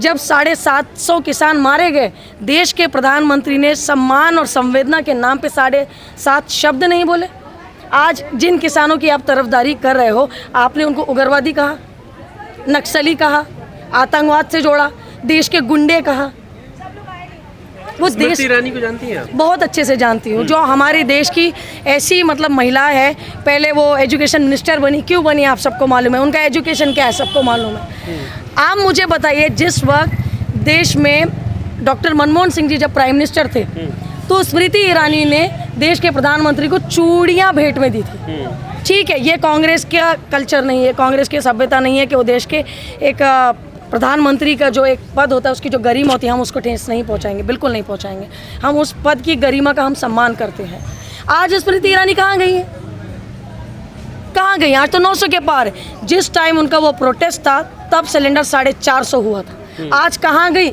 जब 750 किसान मारे गए, देश के प्रधानमंत्री ने सम्मान और संवेदना के नाम पे 7.5 शब्द नहीं बोले। आज जिन किसानों की आप तरफदारी कर रहे हो, आपने उनको उग्रवादी कहा, नक्सली कहा, आतंकवाद से जोड़ा, देश के गुंडे कहा। वो स्मृति ईरानी को जानती हैं आप? बहुत अच्छे से जानती हूँ, जो हमारे देश की ऐसी मतलब महिला है। पहले वो एजुकेशन मिनिस्टर बनी, क्यों बनी आप सबको मालूम है, उनका एजुकेशन क्या है सबको मालूम है। आप मुझे बताइए, जिस वक्त देश में डॉक्टर मनमोहन सिंह जी जब प्राइम मिनिस्टर थे, तो स्मृति ईरानी ने देश के प्रधानमंत्री को चूड़ियाँ भेंट में दी थी। ठीक है, ये कांग्रेस का कल्चर नहीं है, कांग्रेस की सभ्यता नहीं है कि वो देश के एक प्रधानमंत्री का जो एक पद होता है उसकी जो गरिमा होती है, हम उसको ठेस नहीं पहुंचाएंगे, बिल्कुल नहीं पहुंचाएंगे। हम उस पद की गरिमा का हम सम्मान करते हैं। आज स्मृति ईरानी कहाँ गई है? कहाँ गई? आज तो 900 के पार है। जिस टाइम उनका वो प्रोटेस्ट था तब सिलेंडर 450 हुआ था। आज कहाँ गई?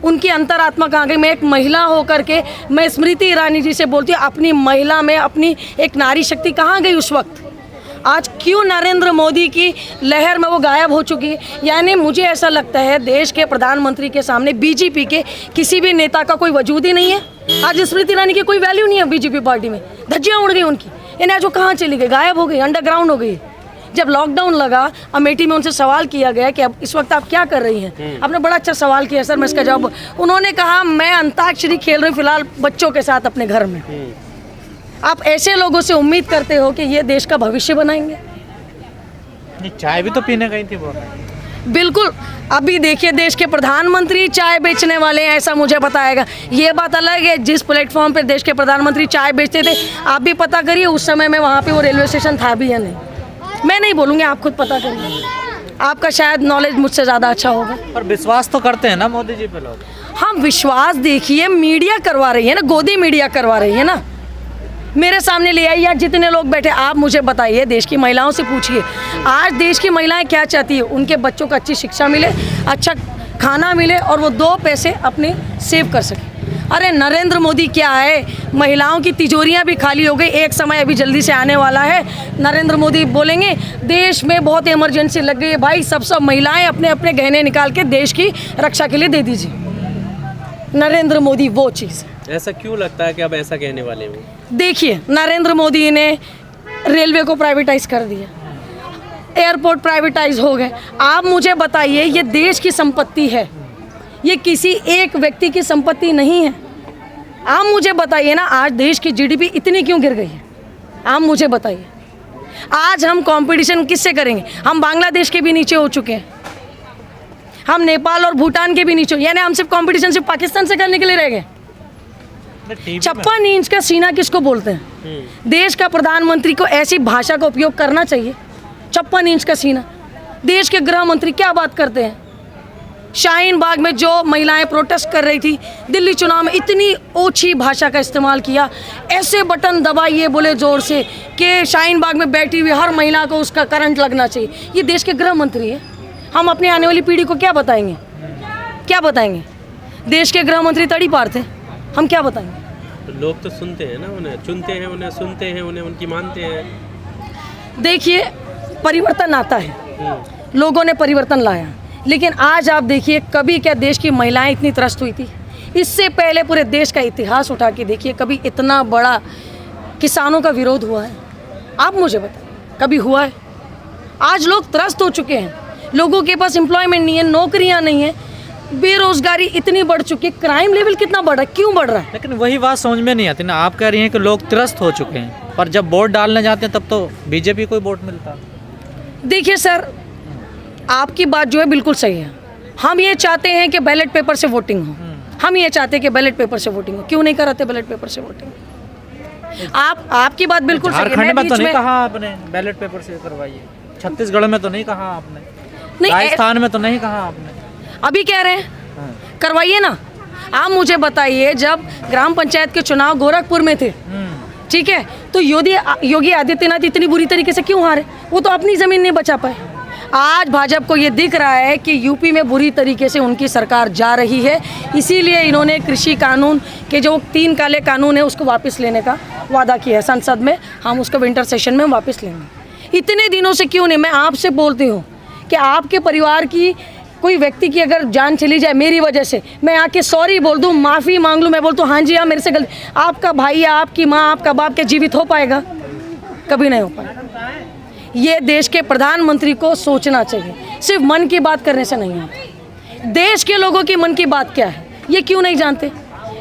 उनकी अंतरात्मा कहाँ गई? मैं एक महिला होकर के मैं स्मृति ईरानी जी से बोलती हूँ, अपनी महिला में अपनी एक नारी शक्ति कहाँ गई उस वक्त? आज क्यों नरेंद्र मोदी की लहर में वो गायब हो चुकी है? यानी मुझे ऐसा लगता है देश के प्रधानमंत्री के सामने बीजेपी के किसी भी नेता का कोई वजूद ही नहीं है। आज स्मृति ईरानी की कोई वैल्यू नहीं है बीजेपी पार्टी में। धज्जियाँ उड़ गई उनकी, यानी आज वो कहाँ चली गई? गायब हो गई, अंडरग्राउंड हो गई। जब लॉकडाउन लगा, अमेठी में उनसे सवाल किया गया कि अब इस वक्त आप क्या कर रही हैं? आपने बड़ा अच्छा सवाल किया सर, मैं इसका जवाब, उन्होंने कहा मैं अंताक्षरी खेल रही हूँ फिलहाल बच्चों के साथ अपने घर में। आप ऐसे लोगों से उम्मीद करते हो कि ये देश का भविष्य बनाएंगे? चाय भी तो पीने गई थी वो। बिल्कुल। अभी देखिए, देश के प्रधानमंत्री चाय बेचने वाले हैं ऐसा मुझे बताएगा। ये बात अलग है, जिस प्लेटफॉर्म पे देश के प्रधानमंत्री चाय बेचते थे, आप भी पता करिए उस समय में वहाँ पे वो रेलवे स्टेशन था भी या नहीं। मैं नहीं बोलूँगी, आप खुद पता करिए, आपका शायद नॉलेज मुझसे ज़्यादा अच्छा होगा। पर विश्वास तो करते हैं ना मोदी जी पे लोग। हम विश्वास, देखिए मीडिया करवा रही है ना, गोदी मीडिया करवा रही है ना। मेरे सामने ले आई, या जितने लोग बैठे, आप मुझे बताइए, देश की महिलाओं से पूछिए, आज देश की महिलाएं क्या चाहती है? उनके बच्चों को अच्छी शिक्षा मिले, अच्छा खाना मिले और वो 2 पैसे अपने सेव कर सके। अरे नरेंद्र मोदी क्या है, महिलाओं की तिजोरियां भी खाली हो गई। एक समय अभी जल्दी से आने वाला है, नरेंद्र मोदी बोलेंगे देश में बहुत इमरजेंसी लग गई है, भाई सब महिलाएं अपने अपने गहने निकाल के देश की रक्षा के लिए दे दीजिए। नरेंद्र मोदी वो चीज़ है। ऐसा क्यों लगता है कि अब ऐसा कहने वाले हैं? देखिए, नरेंद्र मोदी ने रेलवे को प्राइवेटाइज कर दिया, एयरपोर्ट प्राइवेटाइज हो गए। आप मुझे बताइए, ये देश की संपत्ति है, ये किसी एक व्यक्ति की संपत्ति नहीं है। आप मुझे बताइए ना, आज देश की जीडीपी इतनी क्यों गिर गई है? आप मुझे बताइए। आज हम कंपटीशन किससे करेंगे? हम बांग्लादेश के भी नीचे हो चुके हैं, हम नेपाल और भूटान के भी नीचे, यानी हम सिर्फ कंपटीशन सिर्फ पाकिस्तान से करने के लिए रह गए। 56 इंच का सीना किसको बोलते हैं? देश का प्रधानमंत्री को ऐसी भाषा का उपयोग करना चाहिए। 56 इंच का सीना। देश के गृह मंत्री क्या बात करते हैं? शाहीन बाग में जो महिलाएं प्रोटेस्ट कर रही थी, दिल्ली चुनाव में इतनी ओछी भाषा का इस्तेमाल किया, ऐसे बटन दबाइए बोले जोर से कि शाहीन बाग में बैठी हुई हर महिला को उसका करंट लगना चाहिए। ये देश के गृह मंत्री है। हम अपनी आने वाली पीढ़ी को क्या बताएंगे? क्या बताएंगे? देश के गृह मंत्री तड़ी पार थे, हम क्या बताएंगे? तो लोग तो सुनते हैं ना, उन्हें चुनते हैं, उन्हें सुनते हैं, उन्हें उनकी मानते हैं। देखिए, परिवर्तन आता है, लोगों ने परिवर्तन लाया, लेकिन आज आप देखिए, कभी क्या देश की महिलाएं इतनी त्रस्त हुई थी? इससे पहले पूरे देश का इतिहास उठा के देखिए, कभी इतना बड़ा किसानों का विरोध हुआ है? आप मुझे बताइए, कभी हुआ है? आज लोग त्रस्त हो चुके हैं, लोगों के पास एम्प्लॉयमेंट नहीं है, नौकरियां नहीं है, बेरोजगारी इतनी बढ़ चुकी है, क्राइम लेवल कितना बढ़ रहा है, क्यों बढ़ रहा है? लेकिन वही बात समझ में नहीं आती ना। आप कह रही हैं कि लोग त्रस्त हो चुके हैं, पर जब वोट डालने जाते हैं तब तो बीजेपी को ही वोट मिलता है। देखिए सर, आपकी बात जो है बिल्कुल सही है। हम ये चाहते हैं कि बैलेट पेपर से वोटिंग हो, हम ये चाहते हैं कि बैलेट पेपर से वोटिंग हो। क्यों नहीं कराते बैलेट पेपर से वोटिंग? आपकी बात बिल्कुल सही है। झारखंड में तो नहीं कहा आपने बैलेट पेपर से करवाइए, छत्तीसगढ़ में तो नहीं कहा आपने, राजस्थान में तो नहीं कहा आपने, अभी कह रहे हैं करवाइए ना। आप मुझे बताइए, जब ग्राम पंचायत के चुनाव गोरखपुर में थे, ठीक है, तो योगी आदित्यनाथ इतनी बुरी तरीके से क्यों हारे? वो तो अपनी ज़मीन नहीं बचा पाए। आज भाजपा को ये दिख रहा है कि यूपी में बुरी तरीके से उनकी सरकार जा रही है, इसीलिए इन्होंने कृषि कानून के जो 3 काले कानून है उसको वापस लेने का वादा किया है संसद में। हम उसको विंटर सेशन में वापस लेंगे। इतने दिनों से क्यों नहीं? मैं आपसे बोलती हूँ कि आपके परिवार की कोई व्यक्ति की अगर जान चली जाए मेरी वजह से, मैं आके सॉरी बोल दूँ, माफ़ी मांग लूँ, मैं बोलता हूँ हाँ जी हाँ मेरे से गलती, आपका भाई या आपकी माँ आपका बाप क्या जीवित हो पाएगा? कभी नहीं हो पाएगा। ये देश के प्रधानमंत्री को सोचना चाहिए, सिर्फ मन की बात करने से नहीं आता। देश के लोगों की मन की बात क्या है ये क्यों नहीं जानते?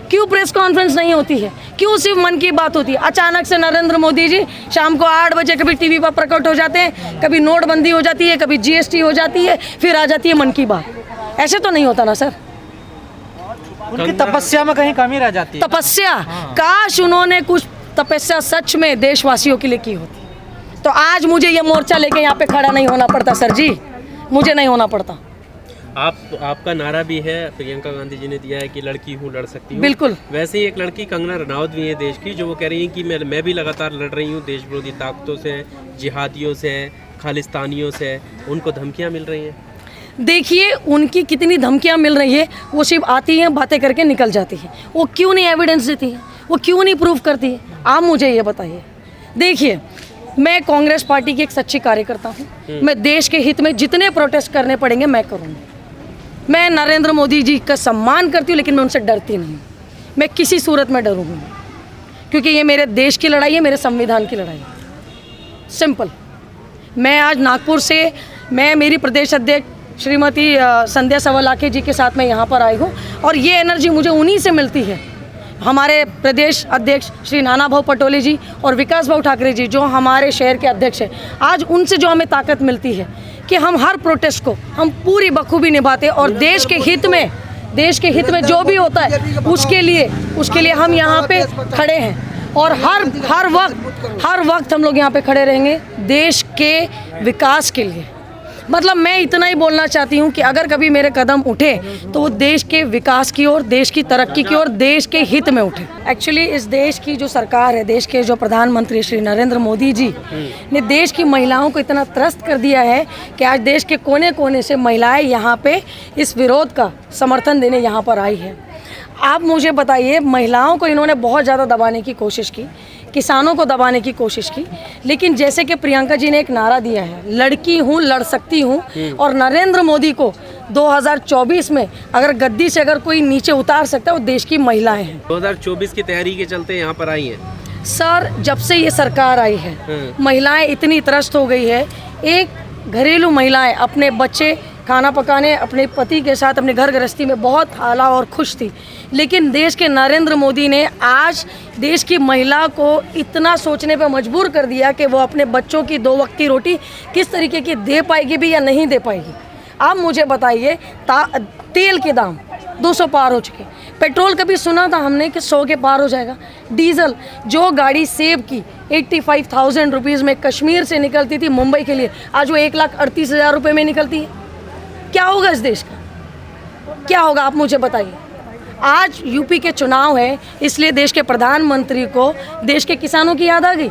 क्यों प्रेस कॉन्फ्रेंस नहीं होती है? क्यों सिर्फ मन की बात होती है? अचानक से नरेंद्र मोदी जी शाम को 8 बजे कभी टीवी पर प्रकट हो जाते हैं, कभी नोटबंदी हो जाती है, कभी जीएसटी हो जाती है, फिर आ जाती है मन की बात। ऐसे तो नहीं होता ना सर। उनकी तपस्या में कहीं कमी रह जाती है। तपस्या, काश उन्होंने कुछ तपस्या सच में देशवासियों के लिए की होती तो आज मुझे ये मोर्चा लेके यहाँ पे खड़ा नहीं होना पड़ता सर जी, मुझे नहीं होना पड़ता। आपका नारा भी है, प्रियंका गांधी जी ने दिया है कि लड़की हूँ लड़ सकती हूँ। बिल्कुल। वैसे ही एक लड़की कंगना रनौत भी है देश की, जो वो कह रही है कि मैं भी लगातार लड़ रही हूँ देश विरोधी ताकतों से, जिहादियों से, खालिस्तानियों से, उनको धमकियाँ मिल रही हैं। देखिए उनकी कितनी धमकियाँ मिल रही है, वो सिर्फ आती हैं बातें करके निकल जाती हैं। वो क्यों नहीं एविडेंस देती है, वो क्यों नहीं प्रूफ करती है? आप मुझे ये बताइए। देखिए मैं कांग्रेस पार्टी की एक सच्ची कार्यकर्ता हूँ, मैं देश के हित में जितने प्रोटेस्ट करने पड़ेंगे मैं करूँगी। मैं नरेंद्र मोदी जी का सम्मान करती हूँ, लेकिन मैं उनसे डरती नहीं। मैं किसी सूरत में डरूँगी, क्योंकि ये मेरे देश की लड़ाई है, मेरे संविधान की लड़ाई है। सिंपल। मैं आज नागपुर से, मैं मेरी प्रदेश अध्यक्ष श्रीमती संध्या सवालाखे जी के साथ मैं यहाँ पर आई हूँ, और ये एनर्जी मुझे उन्हीं से मिलती है। हमारे प्रदेश अध्यक्ष श्री नाना भाऊ पटोले जी और विकास भाऊ ठाकरे जी जो हमारे शहर के अध्यक्ष हैं, आज उनसे जो हमें ताकत मिलती है कि हम हर प्रोटेस्ट को हम पूरी बखूबी निभाते, और देश के हित में जो भी होता है उसके लिए हम यहाँ पे खड़े हैं, और हर वक्त हम लोग यहाँ पे खड़े रहेंगे देश के विकास के लिए। मतलब मैं इतना ही बोलना चाहती हूँ कि अगर कभी मेरे कदम उठे तो वो देश के विकास की ओर, देश की तरक्की की ओर, देश के हित में उठे। एक्चुअली इस देश की जो सरकार है, देश के जो प्रधानमंत्री श्री नरेंद्र मोदी जी ने देश की महिलाओं को इतना त्रस्त कर दिया है कि आज देश के कोने कोने से महिलाएं यहाँ पे इस विरोध का समर्थन देने यहाँ पर आई है। आप मुझे बताइए, महिलाओं को इन्होंने बहुत ज़्यादा दबाने की कोशिश की, किसानों को दबाने की कोशिश की, लेकिन जैसे कि प्रियंका जी ने एक नारा दिया है, लड़की हूँ लड़ सकती हूँ, और नरेंद्र मोदी को 2024 में अगर गद्दी से अगर कोई नीचे उतार सकता है वो देश की महिलाएं हैं। 2024 की तैयारी के चलते यहाँ पर आई हैं सर। जब से ये सरकार आई है महिलाएं इतनी त्रस्त हो गई है। एक घरेलू महिलाएं अपने बच्चे खाना पकाने अपने पति के साथ अपने घर गृहस्थी में बहुत आला और खुश थी, लेकिन देश के नरेंद्र मोदी ने आज देश की महिला को इतना सोचने पर मजबूर कर दिया कि वो अपने बच्चों की 2 वक्त की रोटी किस तरीके की दे पाएगी भी या नहीं दे पाएगी। आप मुझे बताइए, तेल के दाम 200 पार हो चुके, पेट्रोल कभी सुना था हमने कि 100 के पार हो जाएगा। डीजल, जो गाड़ी सेब की 85,000 रुपीज़ में कश्मीर से निकलती थी मुंबई के लिए, आज वो 1,38,000 रुपये में निकलती है। क्या होगा इस देश का, क्या होगा आप मुझे बताइए। आज यूपी के चुनाव है, इसलिए देश के प्रधानमंत्री को देश के किसानों की याद आ गई।